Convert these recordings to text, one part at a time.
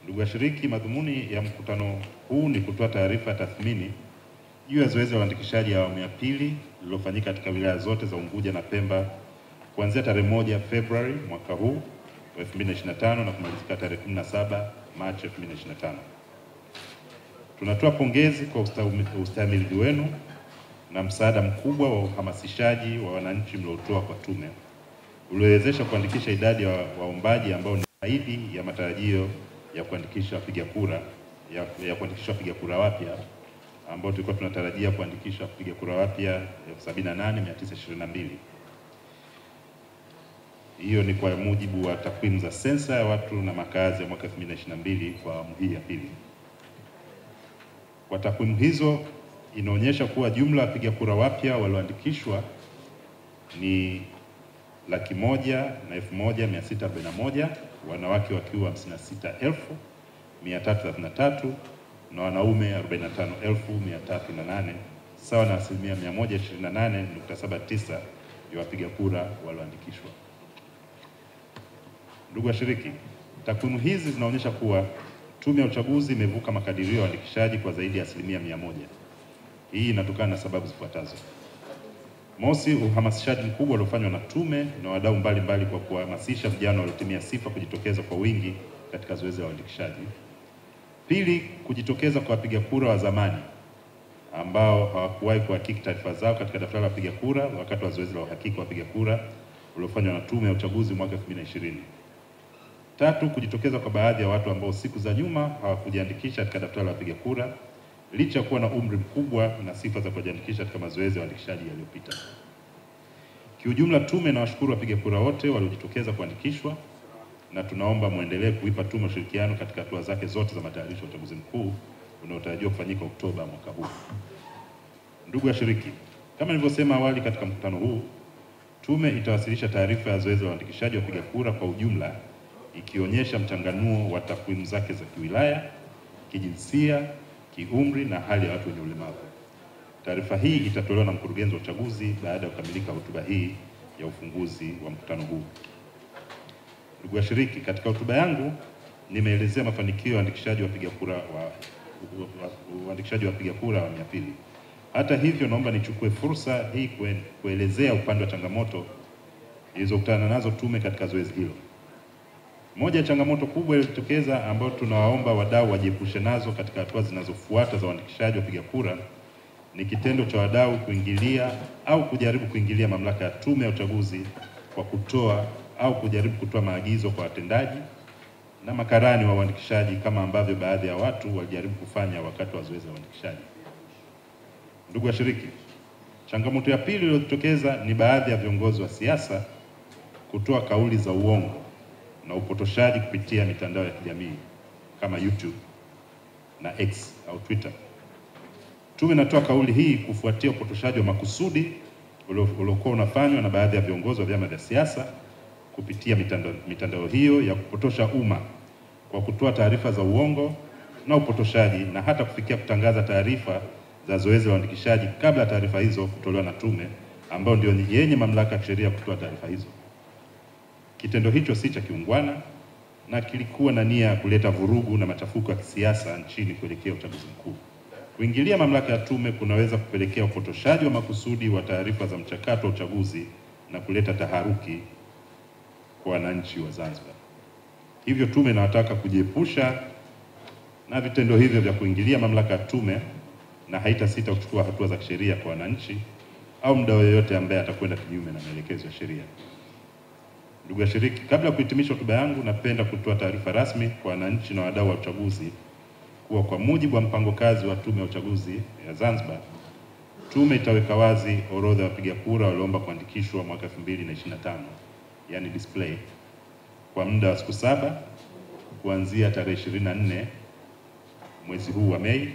Ndugu washiriki, madhumuni ya mkutano huu ni kutoa taarifa ya tathmini juu ya zoezi la uandikishaji ya awamu ya pili lililofanyika katika wilaya zote za Unguja na Pemba kuanzia tarehe 1 Februari mwaka huu 2025 na kumalizika tarehe 17 Machi 2025. Tunatoa pongezi kwa ustahimilivu wenu na msaada mkubwa wa uhamasishaji wa wananchi mliotoa kwa tume uliowezesha kuandikisha idadi ya waombaji ambao ni zaidi ya matarajio ya kuandikisha wapiga kura wapiga kura wapya ambao tulikuwa tunatarajia kuandikisha wapiga kura wapya 78,922. Hiyo ni kwa mujibu wa takwimu za sensa ya watu na makazi ya mwaka 2022 kwa awamu hii ya pili. Kwa takwimu hizo inaonyesha kuwa jumla ya wapiga kura wapya walioandikishwa ni 101,161, wanawake wakiwa 56,333 na wanaume 45,308, sawa na 128.79% ya wapiga kura walioandikishwa. Ndugu washiriki, takwimu hizi zinaonyesha kuwa Tume ya Uchaguzi imevuka makadirio ya uandikishaji kwa zaidi ya 100%. Hii inatokana na sababu zifuatazo. Mosi, uhamasishaji mkubwa uliofanywa na tume na wadau mbalimbali kwa kuhamasisha vijana waliotimia sifa kujitokeza kwa wingi katika zoezi la uandikishaji. Pili, kujitokeza kwa wapiga kura wa zamani ambao hawakuwahi kuhakiki taarifa zao katika daftari la wapiga kura wakati wa zoezi la uhakiki wa wapiga kura uliofanywa na Tume ya Uchaguzi mwaka 2020. Tatu, kujitokeza kwa baadhi ya watu ambao siku za nyuma hawakujiandikisha katika daftari la wapiga kura licha ya kuwa na umri mkubwa na sifa za kujiandikisha katika mazoezi ya uandikishaji yaliyopita. Kiujumla, tume na washukuru wapiga kura wote waliojitokeza kuandikishwa na tunaomba muendelee kuipa tume ushirikiano katika hatua zake zote za matayarisho ya uchaguzi mkuu unaotarajiwa kufanyika Oktoba mwaka huu. Ndugu washiriki, kama nilivyosema awali katika mkutano huu, tume itawasilisha taarifa ya zoezi la uandikishaji wa wapiga kura kwa ujumla ikionyesha mchanganuo wa takwimu zake za kiwilaya, kijinsia, kiumri na hali ya watu wenye ulemavu. Taarifa hii itatolewa na mkurugenzi wa uchaguzi baada ya kukamilika hotuba hii ya ufunguzi wa mkutano huu. Ndugu washiriki, katika hotuba yangu nimeelezea mafanikio ya uandikishaji wa wapiga kura awamu ya pili. Hata hivyo, naomba nichukue fursa hii kuelezea upande wa changamoto zilizokutana nazo tume katika zoezi hilo. Moja ya changamoto kubwa iliyotokeza ambayo tunawaomba wadau wajiepushe nazo katika hatua zinazofuata za uandikishaji wa wapiga kura ni kitendo cha wadau kuingilia au kujaribu kuingilia mamlaka ya Tume ya Uchaguzi kwa kutoa au kujaribu kutoa maagizo kwa watendaji na makarani wa uandikishaji kama ambavyo baadhi ya watu walijaribu kufanya wakati wa zoezi la uandikishaji. Ndugu washiriki, changamoto ya pili iliyotokeza ni baadhi ya viongozi wa siasa kutoa kauli za uongo na upotoshaji kupitia mitandao ya kijamii kama YouTube na X au Twitter. Tume inatoa kauli hii kufuatia upotoshaji wa makusudi uliokuwa unafanywa na baadhi ya viongozi wa vyama vya siasa kupitia mitandao hiyo ya kupotosha umma kwa kutoa taarifa za uongo na upotoshaji na hata kufikia kutangaza taarifa za zoezi la uandikishaji kabla taarifa hizo kutolewa na tume ambayo ndio yenye mamlaka ya sheria kutoa taarifa hizo. Kitendo hicho si cha kiungwana na kilikuwa na nia ya kuleta vurugu na machafuko ya kisiasa nchini kuelekea uchaguzi mkuu. Kuingilia mamlaka ya tume kunaweza kupelekea upotoshaji wa makusudi wa taarifa za mchakato wa uchaguzi na kuleta taharuki kwa wananchi wa Zanzibar. Hivyo tume inawataka kujiepusha na vitendo hivyo vya kuingilia mamlaka ya tume na haitasita kuchukua hatua za kisheria kwa wananchi au mdau yeyote ambaye atakwenda kinyume na maelekezo ya sheria. Ndugu washiriki, kabla ya kuhitimisha hotuba yangu, napenda kutoa taarifa rasmi kwa wananchi na wadau wa uchaguzi kuwa kwa mujibu wa mpango kazi wa Tume ya Uchaguzi ya Zanzibar, tume itaweka wazi orodha ya wapiga kura walioomba kuandikishwa mwaka 2025, yani display, kwa muda wa siku 7 kuanzia tarehe 24 mwezi huu wa Mei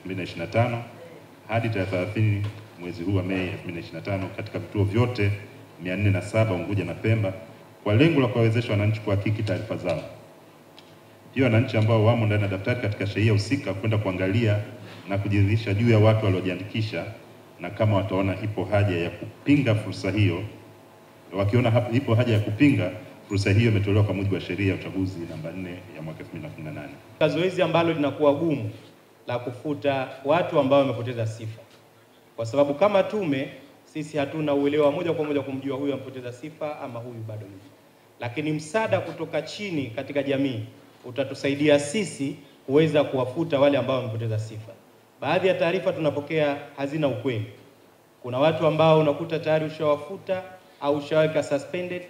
2025 hadi tarehe 30 mwezi huu wa Mei 2025 katika vituo vyote 407 Unguja na Pemba kwa lengo la kuwawezesha wananchi kuhakiki taarifa zao. Pia wananchi ambao wamo ndani ya daftari katika shehia husika kwenda kuangalia na kujiridhisha juu ya watu waliojiandikisha, na kama wataona ipo haja ya kupinga fursa hiyo, wakiona ipo haja ya kupinga Fursa hiyo imetolewa kwa mujibu wa sheria ya uchaguzi namba 4 ya mwaka 2018. Zoezi ambalo linakuwa gumu la kufuta watu ambao wamepoteza sifa, kwa sababu kama tume sisi hatuna uelewa moja kwa moja kumjua huyu amepoteza sifa ama huyu bado yupo, lakini msaada kutoka chini katika jamii utatusaidia sisi kuweza kuwafuta wale ambao wamepoteza sifa. Baadhi ya taarifa tunapokea hazina ukweli. Kuna watu ambao unakuta tayari ushawafuta au ushaweka suspended,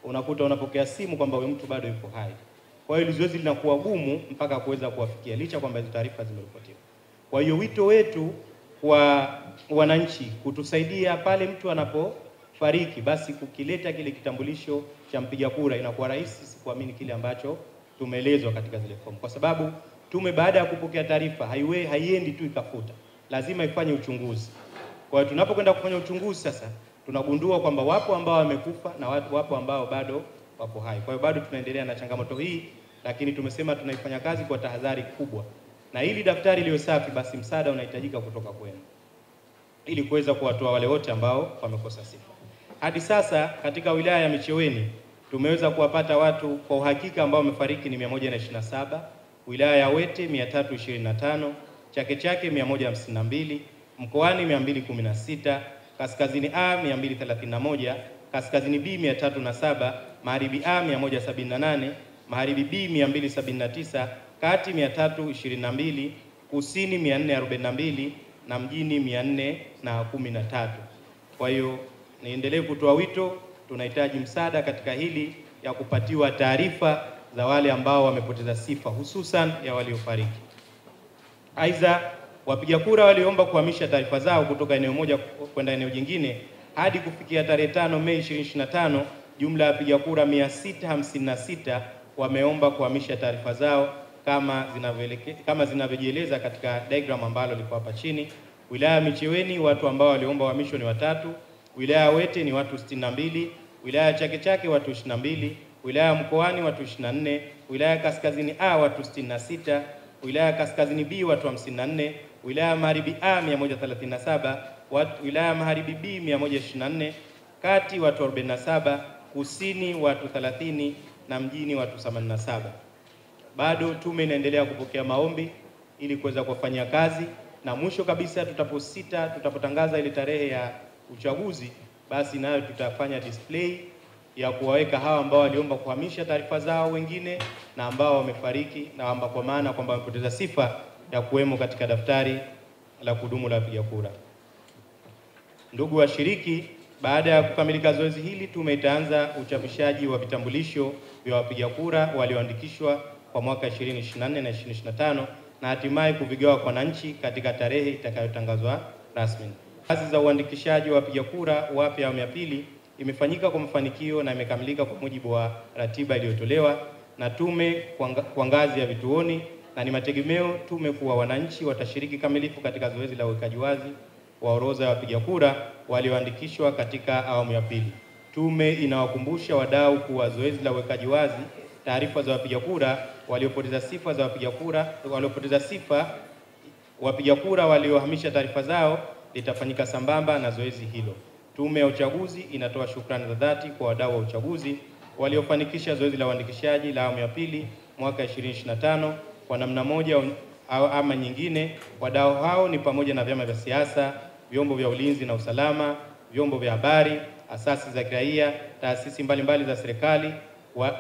unakuta unapokea simu kwamba huyo mtu bado yupo hai. Kwa hiyo zoezi linakuwa gumu mpaka kuweza kuwafikia licha kwamba hizo taarifa zimeripotiwa. Kwa hiyo wito wetu kwa wananchi kutusaidia pale mtu anapofariki, basi kukileta kile kitambulisho cha mpiga kura, inakuwa rahisi kuamini kile ambacho tumeelezwa katika zile fomu, kwa sababu tume baada ya kupokea taarifa haiendi tu ikafuta, lazima ifanye uchunguzi. Kwa hiyo tunapokwenda kufanya uchunguzi sasa tunagundua kwamba wapo ambao wamekufa na wapo ambao bado wapo hai. Kwa hiyo bado tunaendelea na changamoto hii, lakini tumesema tunaifanya kazi kwa tahadhari kubwa, na ili daftari liwe safi, basi msaada unahitajika kutoka kwenu ili kuweza kuwatoa wale wote ambao wamekosa sifa. Hadi sasa katika wilaya ya Micheweni tumeweza kuwapata watu kwa uhakika ambao wamefariki ni 127, wilaya ya Wete 325, Chake Chake 152, Mkoani 216, Kaskazini A 231, Kaskazini B 307, Magharibi A 178, Magharibi B 279, Kati 322, Kusini 442 na Mjini 413. Kwa hiyo niendelee kutoa wito, tunahitaji msaada katika hili ya kupatiwa taarifa za wale ambao wamepoteza sifa, hususan ya waliofariki. Aidha, wapiga kura walioomba kuhamisha taarifa zao kutoka eneo moja kwenda eneo jingine hadi kufikia tarehe 5 Mei 2025, jumla ya wapiga kura 656 wameomba kuhamisha taarifa zao kama zinavyojieleza katika diagram ambalo liko hapa chini. Wilaya ya Micheweni watu ambao waliomba uhamisho ni 3, wilaya ya Wete ni watu 62, wilaya ya Chake Chake watu 22, wilaya ya Mkoani watu 24, wilaya ya Kaskazini A watu 66, wilaya ya Kaskazini B watu 54, wilaya ya Magharibi A 137, wilaya ya Magharibi B 124, Kati watu 47, Kusini watu 30 na Mjini watu 87. Bado tume inaendelea kupokea maombi ili kuweza kufanyia kazi, na mwisho kabisa tutapotangaza ile tarehe ya uchaguzi, basi nayo tutafanya display ya kuwaweka hawa ambao waliomba kuhamisha taarifa zao wengine na ambao wamefariki na ambao kwa maana kwamba wamepoteza sifa ya kuwemo katika daftari la kudumu la wapiga kura. Ndugu washiriki, baada ya kukamilika zoezi hili, tume itaanza uchapishaji wa vitambulisho vya wapiga kura walioandikishwa kwa mwaka 2024 na 2025 na hatimaye kuvigawa kwa wananchi katika tarehe itakayotangazwa rasmi. Kazi za uandikishaji wa wapiga kura wapya awamu ya pili imefanyika kwa mafanikio na imekamilika kwa mujibu wa ratiba iliyotolewa na tume kwa ngazi ya vituoni, na ni mategemeo tume kuwa wananchi watashiriki kamilifu katika zoezi la uwekaji wazi wa orodha ya wapiga kura walioandikishwa katika awamu ya pili. Tume inawakumbusha wadau kuwa zoezi la uwekaji wazi taarifa za wapiga kura waliopoteza sifa wapiga kura waliohamisha taarifa zao litafanyika sambamba na zoezi hilo. Tume ya uchaguzi inatoa shukrani za dhati kwa wadau wa uchaguzi waliofanikisha zoezi la uandikishaji la awamu ya pili mwaka 2025 kwa namna moja au ama nyingine. Wadau hao ni pamoja na vyama vya siasa, vyombo vya ulinzi na usalama, vyombo vya habari, asasi za kiraia, taasisi mbalimbali za serikali,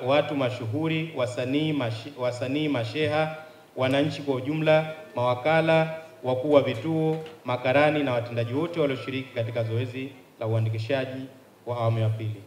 watu mashuhuri, wasanii, masheha, wananchi kwa ujumla, mawakala, wakuu wa vituo, makarani na watendaji wote walioshiriki katika zoezi la uandikishaji wa awamu ya pili.